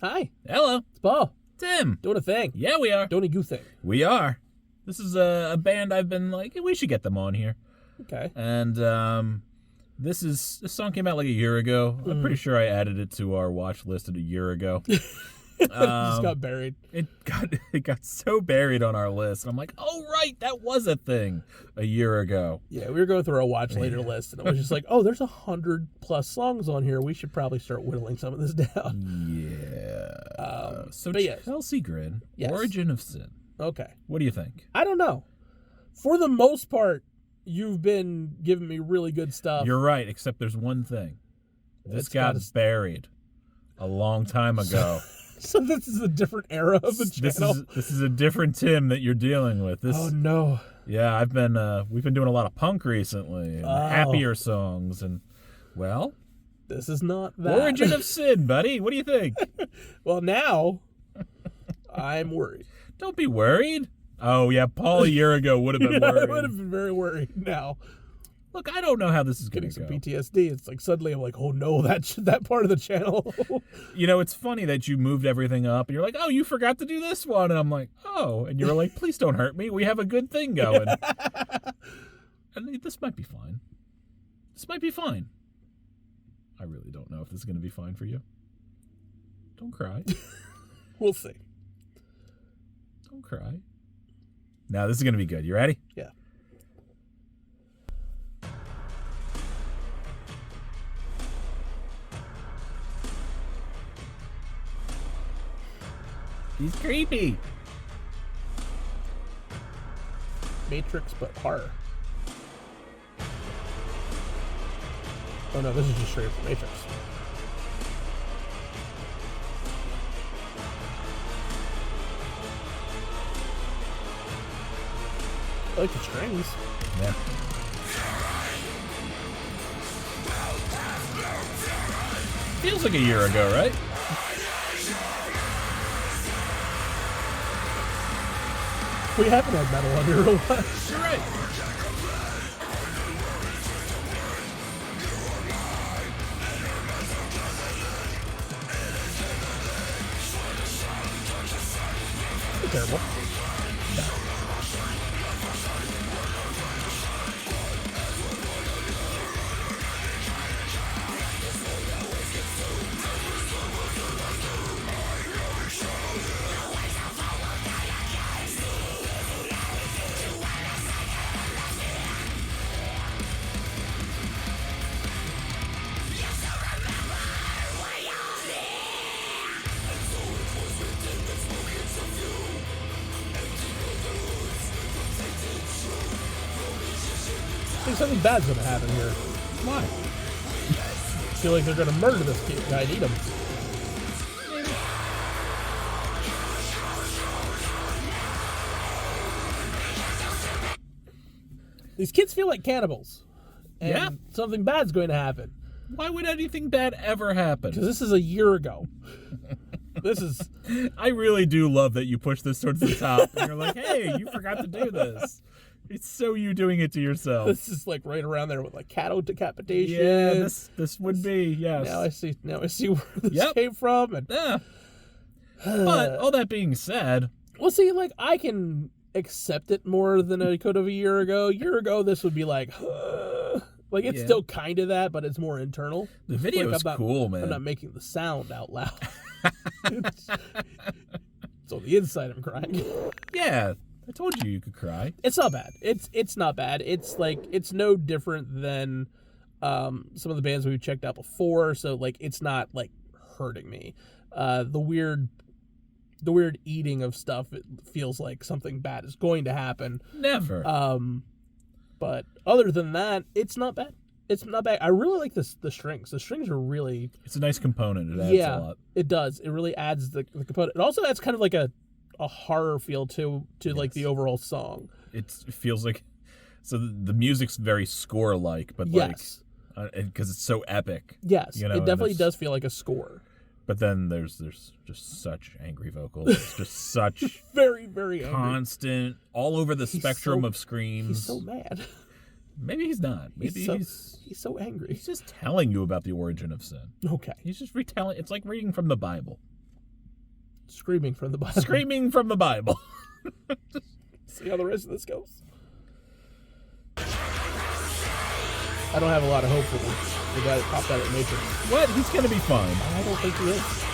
Hi. Hello. It's Paul. Tim. Doing a thing. Yeah, we are. Doing a goo thing. We are. This is a band I've been like, we should get them on here. Okay. And this song came out like a year ago. I'm pretty sure I added it to our watch list a year ago. It just got buried. It got so buried on our list. I'm like, oh right, that was a thing a year ago. Yeah, we were going through our watch later list, and it was just like, oh, there's 100+ songs on here. We should probably start whittling some of this down. Yeah. So but yes. Chelsea Grin, Yes. Origin of Sin. Okay. What do you think? I don't know. For the most part, you've been giving me really good stuff. You're right, except there's one thing. This It's got gotta- buried a long time ago. So this is a different era of the channel. This is a different Tim that you're dealing with. Oh no. Yeah, we've been doing a lot of punk recently and happier songs and well, This is not that. Origin of Sin, buddy. What do you think? Well, now I'm worried. Don't be worried. Oh yeah, Paul a year ago would have been I worried. would have been very worried now. Look, I don't know how this is going Getting to some go. PTSD. It's like suddenly I'm like, oh no, that part of the channel. You know, it's funny that you moved everything up and you're like, oh, you forgot to do this one. And I'm like, oh. And you're like, please don't hurt me. We have a good thing going. And this might be fine. This might be fine. I really don't know if this is going to be fine for you. Don't cry. We'll see. Don't cry. Now, this is going to be good. You ready? Yeah. He's creepy. Matrix, but horror. Oh no, this is just straight up the Matrix. I like the strings. Yeah. Feels like a year ago, right? We haven't had metal on here a lot. You're right. Not terrible. I think something bad's gonna happen here. Why? I feel like they're gonna murder this kid. I need him. These kids feel like cannibals. And Yeah. something bad's going to happen. Why would anything bad ever happen? Because this is a year ago. This is... I really do love that you push this towards the top. And you're like, hey, you forgot to do this. It's so you doing it to yourself. This is like right around there with like cattle decapitation. Yeah, this would be, yes. Now I see where this came from. And Yeah. But all that being said, well, see, like I can accept it more than I could have a year ago. A year ago, this would be like, like it's still kind of that, but it's more internal. the video Like, is cool, man. I'm not making the sound out loud. it's on the inside. I'm crying. Yeah, I told you could cry. It's not bad. It's not bad. It's like it's no different than some of the bands we've checked out before. So like it's not like hurting me. The weird eating of stuff, it feels like something bad is going to happen. Never. But other than that, it's not bad. It's not bad. I really like the strings. The strings are really... It's a nice component. It adds a lot. It does. It really adds the component. It also adds kind of like a horror feel to like the overall song. It feels like... So the music's very score-like, but Yes. like... Because it's so epic. Yes. You know, it definitely and does feel like a score. But then there's just such angry vocals. It's just such Very, very angry. constant, all over the spectrum of screams. He's so mad. Maybe he's not. Maybe he's so angry. He's just telling you about the origin of sin. Okay. He's just retelling. It's like reading from the Bible. Screaming from the Bible. Screaming from the Bible. See how the rest of this goes. I don't have a lot of hope for the guy that popped out of the Matrix. What? He's going to be fine. I don't think he is.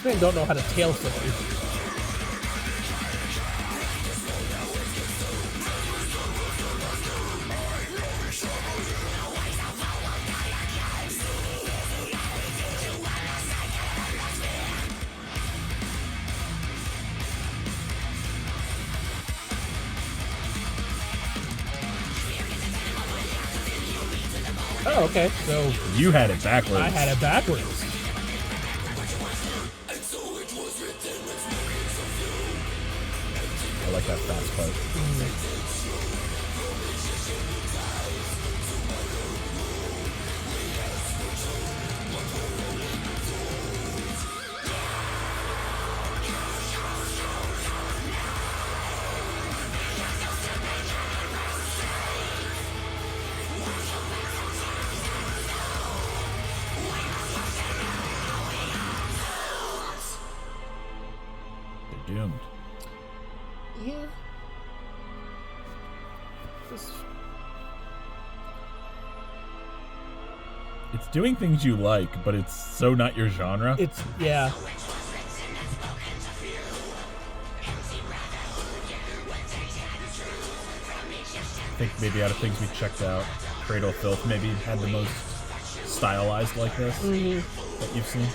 This man don't know how to tail somebody. Oh, okay. So you had it backwards. I had it backwards. I like that fast part. They're doomed. Yeah. It's doing things you like, but it's so not your genre. It's, yeah. I think maybe out of things we checked out, Cradle Filth maybe had the most stylized like this that you've seen.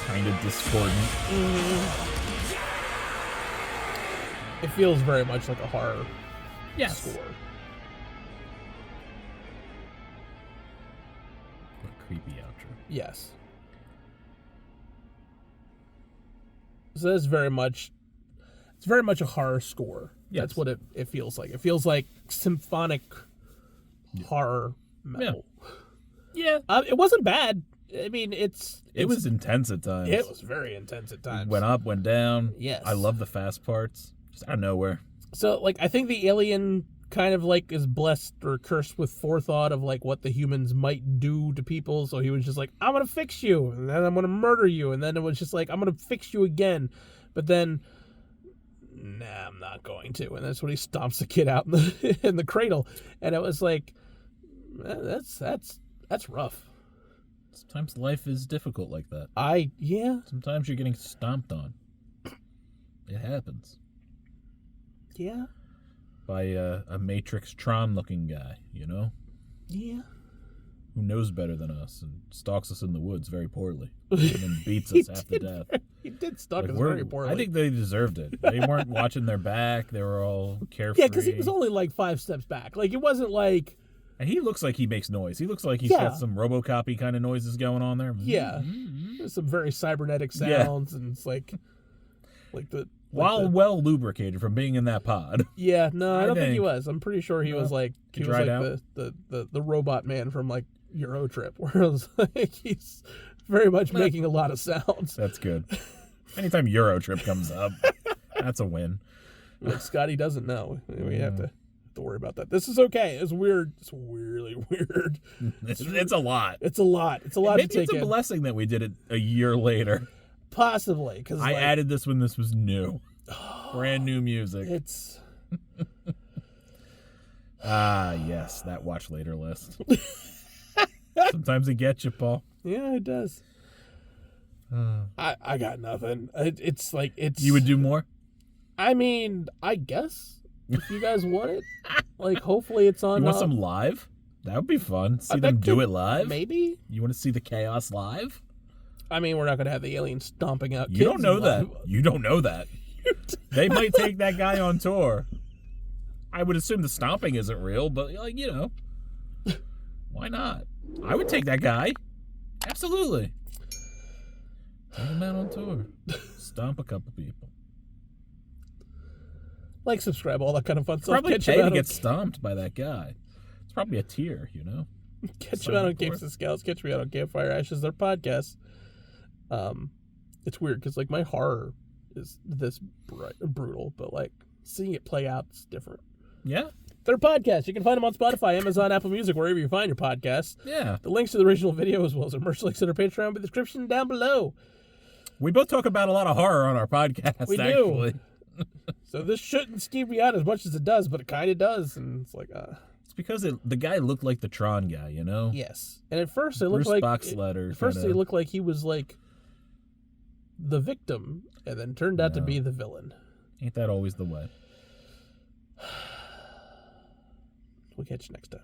Kind of discordant. It feels very much like a horror score. What a creepy outro. Yes. So that's very much, it's very much a horror score. Yes. That's what it feels like. It feels like symphonic horror metal. Yeah. It wasn't bad. I mean, it was intense at times. It was very intense at times. Went up, went down. Yes. I love the fast parts. Just out of nowhere. So, like, I think the alien kind of, like, is blessed or cursed with forethought of, like, what the humans might do to people. So he was just like, I'm going to fix you. And then I'm going to murder you. And then it was just like, I'm going to fix you again. But then, nah, I'm not going to. And that's when he stomps the kid out in the cradle. And it was like, that's rough. Sometimes life is difficult like that. Yeah. Sometimes you're getting stomped on. It happens. Yeah. By a Matrix Tron looking guy, you know? Yeah. Who knows better than us and stalks us in the woods very poorly. And then beats us half to death. He did stalk us very poorly. I think they deserved it. They weren't watching their back. They were all carefree. Yeah, because he was only like 5 steps back. Like, it wasn't like... And he looks like he makes noise. He looks like he's got some RoboCop-y kind of noises going on there. Yeah. There's some very cybernetic sounds, and it's like the... While well lubricated from being in that pod. Yeah, no, I don't think he was. I'm pretty sure he was like... He was like out? the robot man from, like, Euro Trip, where it was like he's very much making a lot of sounds. That's good. Anytime Euro Trip comes up, that's a win. Like, Scotty doesn't know. We have to worry about that. This is okay. It's weird. It's really weird. It's a lot. It's a lot. It's a lot to take in. Maybe it's a blessing that we did it a year later. Possibly, because I added this when this was new. Brand new music. It's... yes, that watch later list. Sometimes it gets you, Paul. Yeah, it does. I got nothing. It's like, it's... You would do more? I mean, I guess. If you guys want it, like, hopefully it's on. You want some live? That would be fun. See them do it live? Maybe. You want to see the chaos live? I mean, we're not going to have the aliens stomping out kids. You don't know that. You don't know that. They might take that guy on tour. I would assume the stomping isn't real, but, like, you know, why not? I would take that guy. Absolutely. Take him out on tour. Stomp a couple people. Like, subscribe, all that kind of fun stuff. Probably pay to get stomped by that guy. It's probably a tier, you know? Catch them out on Capes and Scowls. Catch me out on Campfire Ashes, their podcast. It's weird because, like, my horror is this brutal, but, like, seeing it play out is different. Yeah. Their podcast. You can find them on Spotify, Amazon, Apple Music, wherever you find your podcasts. Yeah. The links to the original video as well as our merch links in our Patreon will be in the description down below. We both talk about a lot of horror on our podcast, We actually. do. So this shouldn't skeeve me out as much as it does, but it kind of does. And it's like, It's because the guy looked like the Tron guy, you know? yes. And at first it looked like... Boxletter. First it looked like he was, like, the victim, and then turned out to be the villain. Ain't that always the way? We'll catch you next time.